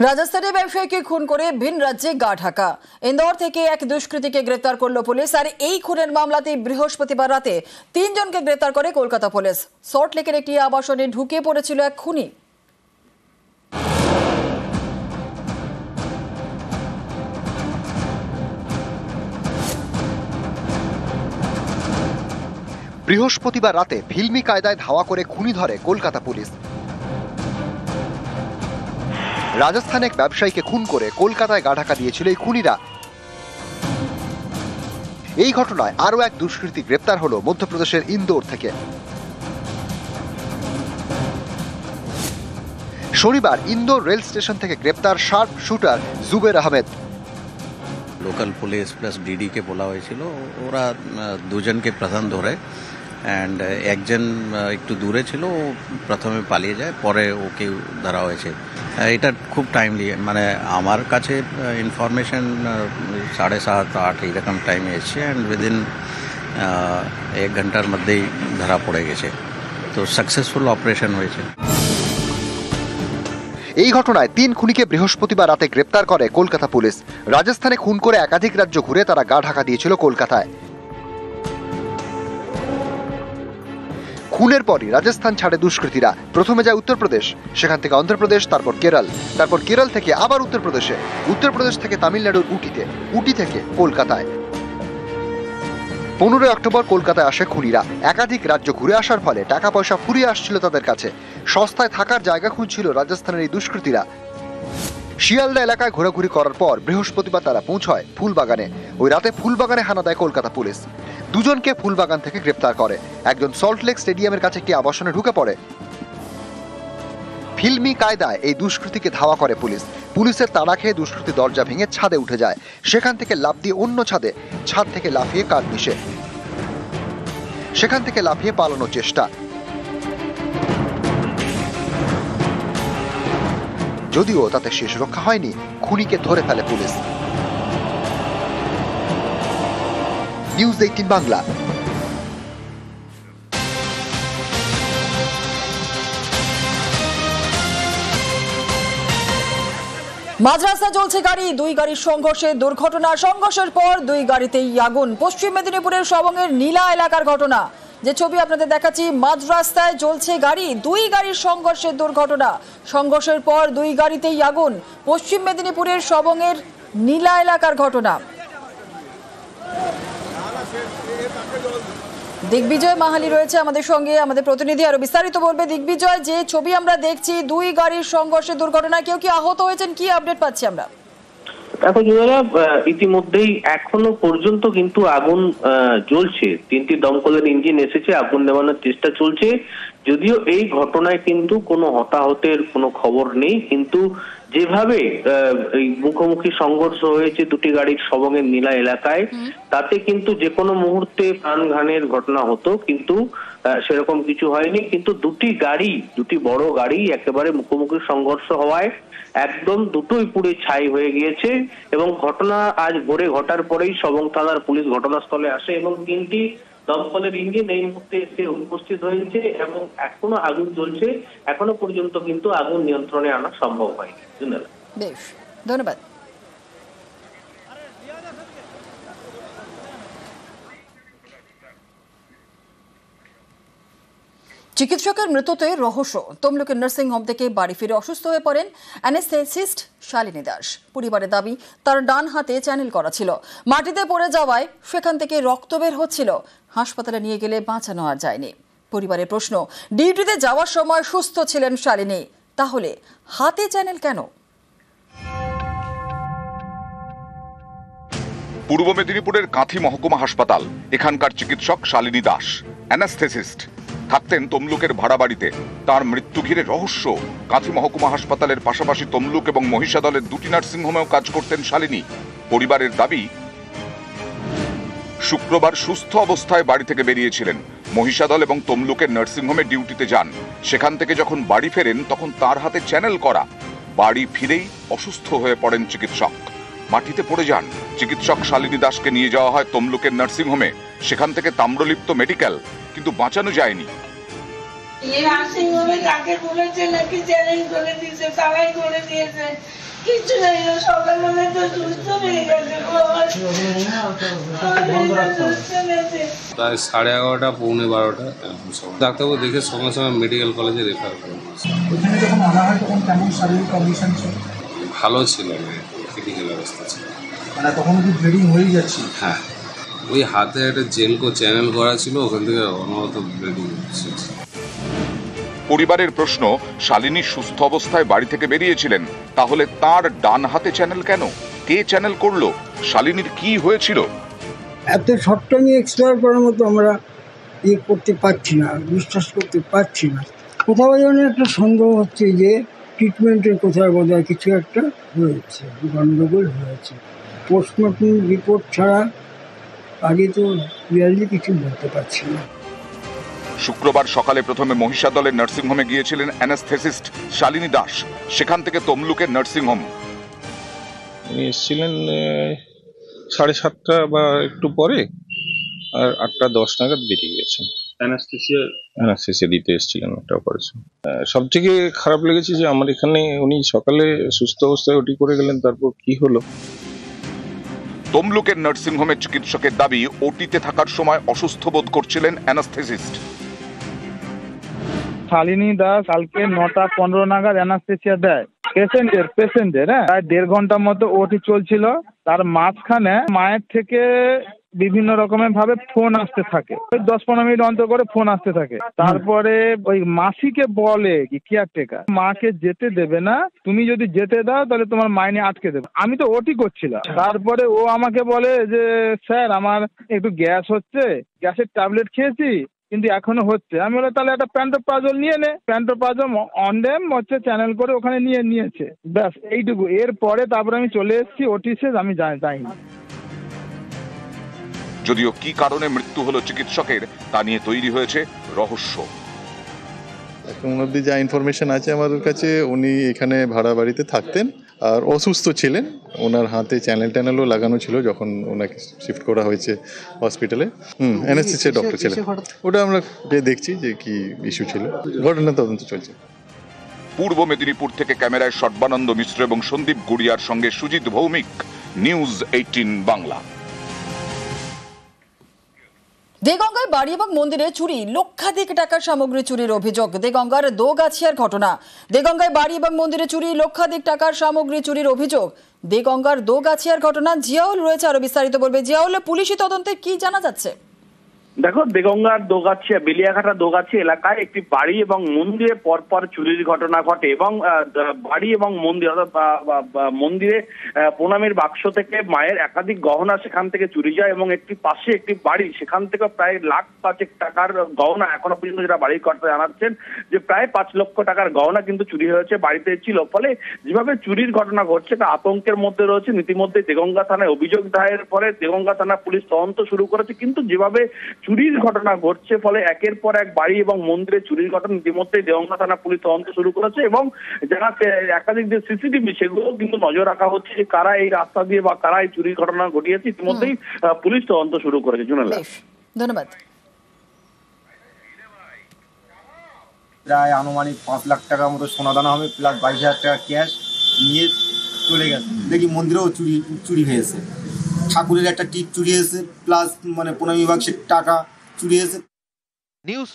রাজস্থানে ব্যবসায়ীকে খুন করে ভিন রাজ্যে গা ঢাকা। ইন্দোর থেকে এক দুষ্কৃতীকে গ্রেফতার করল পুলিশ। আর এই খুনের মামলাতে বৃহস্পতিবার রাতে 3 জনকে গ্রেফতার করে কলকাতা পুলিশ। সল্টলেকের একটি আবাসনে ঢুকে পড়েছিল এক খুনি। বৃহস্পতিবার রাতে ফিল্মি কায়দায় ধাওয়া করে খুনি ধরে কলকাতা পুলিশ। রাজস্থানে এক ব্যবসায়ীকে খুন করে কলকাতায় গা ঢাকা দিয়েছিল এই খুনিরা। এই ঘটনায় আরো এক দুষ্কৃতী গ্রেপ্তার হলো মধ্যপ্রদেশের ইন্দোর থেকে। শনিবার ইন্দোর রেল স্টেশন থেকে গ্রেপ্তার sharp shooter Zuber Ahmed. Local police plus ডিডিকে বলা হয়েছিল, ওরা দুজনকে প্রথম ধরে অ্যান্ড একজন একটু দূরে ছিল, ও প্রথমে পালিয়ে যায়, পরে ওকে ধরা হয়েছে। এটা খুব টাইমলি, মানে আমার কাছে ইনফরমেশন 7:30-8 এইরকম টাইমে এসছে অ্যান্ড উইদিন 1 ঘন্টার মধ্যেই ধরা পড়ে গেছে। তো সাকসেসফুল অপারেশন হয়েছে। এই ঘটনায় 3 খুনিকে বৃহস্পতিবার রাতে গ্রেপ্তার করে কলকাতা পুলিশ। রাজস্থানে খুন করে একাধিক রাজ্য ঘুরে তারা গা ঢাকা দিয়েছিল কলকাতায়। খুনের পরই রাজস্থান ছাড়ে দুষ্কৃতীরা। প্রথমে যায় উত্তরপ্রদেশ, সেখান থেকে অন্ধ্রপ্রদেশ, তারপর কেরল, তারপর কেরল থেকে আবার উত্তরপ্রদেশে, উত্তরপ্রদেশ থেকে তামিলনাড়ুর উটিতে, উটি থেকে কলকাতায়। 15 অক্টোবর কলকাতায় আসে খুনিরা। একাধিক রাজ্য ঘুরে আসার ফলে টাকা পয়সা ফুরিয়ে আসছিল তাদের কাছে। সস্তায় থাকার জায়গা খুঁজছিল রাজস্থানের এই দুষ্কৃতীরা। শিয়ালদা এলাকায় ঘোরাঘুরি করার পর বৃহস্পতিবার তারা পৌঁছয় ফুলবাগানে। ওই রাতে ফুলবাগানে হানা দেয় কলকাতা পুলিশ। 2 জনকে ফুলবাগান থেকে গ্রেপ্তার করে। একজন সল্টলেক স্টেডিয়ামের কাছে একটি আবাসনে ঢুকে পড়ে। ফিল্মি কায়দায় এই দুষ্কৃতীকে ধাওয়া করে পুলিশ। পুলিশের তাড়া খেয়ে দুষ্কৃতী দরজা ভেঙে ছাদে উঠে যায়। সেখান থেকে লাফ দিয়ে অন্য ছাদে, ছাদ থেকে লাফিয়ে কার্নিশে, সেখান থেকে লাফিয়ে পালানোর চেষ্টা। যদিও তাতে শেষ রক্ষা হয়নি, খুনিকে ধরে ফেলে পুলিশ। নিউজ 18 বাংলা। মাঝরাস্তা চলছে গাড়ি, 2 গাড়ির সংঘর্ষে দুর্ঘটনা। সংঘর্ষের পর 2 গাড়িতেই আগুন। পশ্চিম মেদিনীপুরের সবংয়ের নীলা এলাকার ঘটনা। যে ছবি আপনাদের দেখাচ্ছি, মাঝরাস্তায় চলছে গাড়ি, 2 গাড়ির সংঘর্ষের দুর্ঘটনা। সংঘর্ষের পর 2 গাড়িতেই আগুন। পশ্চিম মেদিনীপুরের সবংয়ের নীলা এলাকার ঘটনা। দিগ্বিজয় মাহালি রয়েছে আমাদের সঙ্গে, আমাদের প্রতিনিধি আরো বিস্তারিত বলবে। দিগ্বিজয়, যে ছবি আমরা দেখছি, 2 গাড়ির সংঘর্ষের দুর্ঘটনা, কেউ কি আহত হয়েছেন, কি আপডেট পাচ্ছি আমরা? দেখো জোয়ারা, ইতিমধ্যেই এখনো পর্যন্ত কিন্তু আগুন জ্বলছে। 3টি দমকলের ইঞ্জিন এসেছে, আগুন নেভানোর চেষ্টা চলছে। যদিও এই ঘটনায় কিন্তু কোনো হতাহতের কোনো খবর নেই, কিন্তু যেভাবে এই মুখোমুখি সংঘর্ষ হয়েছে 2টি গাড়ির সবংয়ের নীলা এলাকায়, তাতে কিন্তু যে কোনো মুহূর্তে প্রাণঘাতের ঘটনা হতো, কিন্তু সেরকম কিছু হয়নি। কিন্তু 2টি বড় গাড়ি একেবারে মুখোমুখি সংঘর্ষ হওয়ায় একদম দুটোই পুড়ে ছাই হয়ে গিয়েছে। এবং ঘটনা আজ ভোরে ঘটার পরেই সবং থানার পুলিশ ঘটনাস্থলে আসে এবং 3টি দমকলের ইঞ্জিন এই মুহূর্তে এসে উপস্থিত হয়েছে এবং এখনো আগুন জ্বলছে। এখনো পর্যন্ত কিন্তু আগুন নিয়ন্ত্রণে আনা সম্ভব হয়নি। বেশ, ধন্যবাদ। চিকিৎসকের মৃত্যুতে রহস্য। তমলুকের নার্সিং হোম থেকে বাড়ি ফিরে অসুস্থ হয়ে পড়েন অ্যানেস্থেসিস্ট শালিনী দাস। পরিবারের দাবি, তার ডান হাতে চ্যানেল করা ছিল, মাটিতে পড়ে যাওয়ায় সেখান থেকে রক্ত বের হচ্ছিল। হাসপাতালে নিয়ে গেলে বাঁচানো আর যায়নি। পরিবারের প্রশ্ন, ডিউটিতে যাওয়ার সময় সুস্থ ছিলেন শালিনী, তাহলে হাতে চ্যানেল কেন? পূর্ব মেদিনীপুরের কাঁথি মহকুমা হাসপাতাল। এখানকার চিকিৎসক শালিনী দাস অ্যানাস্থেসিস্ট, থাকতেন তমলুকের ভাড়া বাড়িতে। তার মৃত্যু ঘিরে রহস্য। কাঁথি মহকুমা হাসপাতালের পাশাপাশি তমলুক এবং মহিষাদলের 2টি নার্সিংহোমেও কাজ করতেন শালিনী। পরিবারের দাবি, শুক্রবার সুস্থ অবস্থায় বাড়ি থেকে বেরিয়েছিলেন। মহিষাদল এবং তমলুকের নার্সিংহোমে ডিউটিতে যান। সেখান থেকে যখন বাড়ি ফেরেন তখন তার হাতে চ্যানেল করা। বাড়ি ফিরেই অসুস্থ হয়ে পড়েন চিকিৎসক, মাটিতে পড়ে যান। চিকিৎসক শালিনী দাসকে নিয়ে যাওয়া হয় তমলুকের নার্সিংহোমে। সেখান থেকে তাম্রলিপ্ত মেডিকেল, কিন্তু বাঁচানো যায়নি। এই নার্সিংহোমে কাকে বলেছে নাকি চ্যালেঞ্জ করে দিয়েছে, তারাই করে দিয়েছে, কিছু নেই। সকালবেলা তো সুস্থ হয়ে গেছে, প্রায় 11:30 পৌনে 12টা ডাক্তারবাবু দেখে সঙ্গে সঙ্গে মেডিকেল কলেজে রেফার করেন। ওখানে যখন আনা হয় তখন কেমন শারীরিক কন্ডিশন ছিল? ভালো ছিল, ক্রিটিক্যাল অবস্থা ছিল। মানে তখন কি ব্লিডিং হয়ে যাচ্ছে? হ্যাঁ, ওই হাতে একটা চ্যানেল করা ছিল, ওখান থেকে অনবরত ব্লিডিং হচ্ছে। পরিবারের প্রশ্ন, শালিনী সুস্থ অবস্থায় বাড়ি থেকে বেরিয়েছিলেন, তাহলে তার ডান হাতে চ্যানেল কেন? কে চ্যানেল করলো? শালিনীর কি হয়েছিল? এত শর্ট টাইমে এক্সপায়ার করার মতো আমরা করতে পারছি না, বিশ্বাস করতে পারছি না। কোথাও যেন একটা সন্দেহ হচ্ছে যে ট্রিটমেন্টের কোথাও বোধহয় কিছু একটা হয়েছে, গণ্ডগোল হয়েছে। পোস্টমর্টম রিপোর্ট ছাড়া আগে তো রিয়ালি কিছু বলতে পারছি না। শুক্রবার সকালে প্রথমে মহিষাদলের নার্সিংহোমে গিয়েছিলেন অ্যানেস্থেসিস্ট শালিনী দাস, সেখান থেকে তমলুকের নার্সিংহোম। উনি এসেছিলেন 7:30 বা একটু পরে, আর 8:10 নাগাদ বেরিয়ে গেছেন। অ্যানাস্থেসিয়া দিতে এসেছিলেন একটা অপারেশন। সব থেকে খারাপ লেগেছে যে আমার এখানে উনি সকালে সুস্থ অবস্থায় ওটি করে গেলেন, তারপর কি হলো। তমলুকের নার্সিংহোমের চিকিৎসকের দাবি, ওটিতে থাকার সময় অসুস্থ বোধ করছিলেন অ্যানাস্থেসিস্ট। শালিনী দাস কালকে 9:15 নাগাদ অ্যানাস্থেসিয়া দেয় পেশেন্টের, হ্যাঁ, প্রায় 1.5 ঘন্টার মতো ওটি চলছিল। তার মাঝখানে মায়ের থেকে বিভিন্ন রকমের ভাবে ফোন আসতে থাকে, ওই 10-15 মিনিট অন্তর করে ফোন আসতে থাকে। তারপরে ওই মাসিকে বলে কি কেয়ারটেকার, মাকে যেতে দেবে না, তুমি যদি যেতে দাও তাহলে তোমার মাইনে আটকে দেবে। আমি তো ওটি করছিলাম। তারপরে ও আমাকে বলে যে স্যার আমার একটু গ্যাস হচ্ছে, গ্যাসের ট্যাবলেট খেয়েছি কিন্তু এখনো হচ্ছে। আমি বলে তাহলে একটা প্যান্টোপ্রাজল নিয়ে নে। প্যান্টোপ্রাজল অনডেম হচ্ছে চ্যানেল করে ওখানে নিয়েছে, ব্যাস এইটুকু। এরপরে তারপরে আমি চলে এসেছি, ওটি শেষ, আমি যাইনি। যদিও কি কারণে মৃত্যু হলো চিকিৎসকের, তা নিয়ে তৈরি হয়েছে রহস্য। এখন অবধি যা ইনফরমেশন আছে আমাদের কাছে, উনি এখানে ভাড়া বাড়িতে থাকতেন আর অসুস্থ ছিলেন। ওনার হাতে চ্যানেলও লাগানো ছিল যখন ওনাকে শিফট করা হয়েছে হসপিটালে। অ্যানেস্থেসিয়া ডক্টর ছিলেন। ওটা আমরা দেখছি যে কি ইস্যু ছিল, ঘটনা তদন্ত চলছে। পূর্ব মেদিনীপুর থেকে ক্যামেরায় সর্বানন্দ মিশ্র এবং সন্দীপ গুড়িয়ার সঙ্গে সুজিত ভৌমিক, নিউজ 18 বাংলা। দেগঙ্গায় বাড়ি এবং মন্দিরে চুরি, লক্ষাধিক টাকার সামগ্রী চুরির অভিযোগ। দেগঙ্গার দোগাছিয়ার ঘটনা। দেগঙ্গায় বাড়ি এবং মন্দিরে চুরি, লক্ষাধিক টাকার সামগ্রী চুরির অভিযোগ। দেগঙ্গার দোগাছিয়ার ঘটনা। জিয়াউল রয়েছে, আরো বিস্তারিত বলবে। জিয়াউল, পুলিশি তদন্তে কি জানা যাচ্ছে? দেখো, দেগঙ্গার দোগাছিয়া বেলিয়াঘাটা দোগাছিয়া এলাকায় একটি বাড়ি এবং মন্দিরে পরপর চুরির ঘটনা ঘটে এবং বাড়ি এবং মন্দির অর্থাৎ মন্দিরে প্রণামের বাক্স থেকে মায়ের একাধিক গহনা সেখান থেকে চুরি যায় এবং একটি পাশে একটি বাড়ি, সেখান থেকে প্রায় 1,05,000 টাকার গহনা, এখনো পর্যন্ত যেটা বাড়ির কর্তা জানাচ্ছেন যে প্রায় 5 লক্ষ টাকার গহনা কিন্তু চুরি হয়েছে, বাড়িতে ছিল। ফলে যেভাবে চুরির ঘটনা ঘটছে তা আতঙ্কের মধ্যে রয়েছে। ইতিমধ্যে দেগঙ্গা থানায় অভিযোগ দায়ের পরে দেগঙ্গা থানা পুলিশ তদন্ত শুরু করেছে, কিন্তু যেভাবে চুরির ঘটনা ঘটছে ফলে একের পর এক বাড়ি এবং মন্দিরে চুরির ঘটনা ইতিমধ্যে দেগঙ্গা থানা পুলিশ তদন্ত শুরু করেছে এবং যারা একাধিক যে সিসিটিভি সেগুলো কিন্তু নজর রাখা হচ্ছে যে কারা এই রাস্তা দিয়ে বা কারা এই চুরির ঘটনা ঘটিয়েছে। ইতিমধ্যেই পুলিশ তদন্ত শুরু করেছে। ধন্যবাদ। প্রায় আনুমানিক 5 লাখ টাকার মতো সোনাদানা হবে, প্লাস 22,000 টাকা ক্যাশ নিয়ে চলে গেছে। দেখি মন্দিরেও চুরি হয়েছে, ঠাকুরের একটা টিপ চুরি হয়েছে, প্লাস মানে প্রণামী বাক্সের টাকা চুরি হয়েছে। নিউজ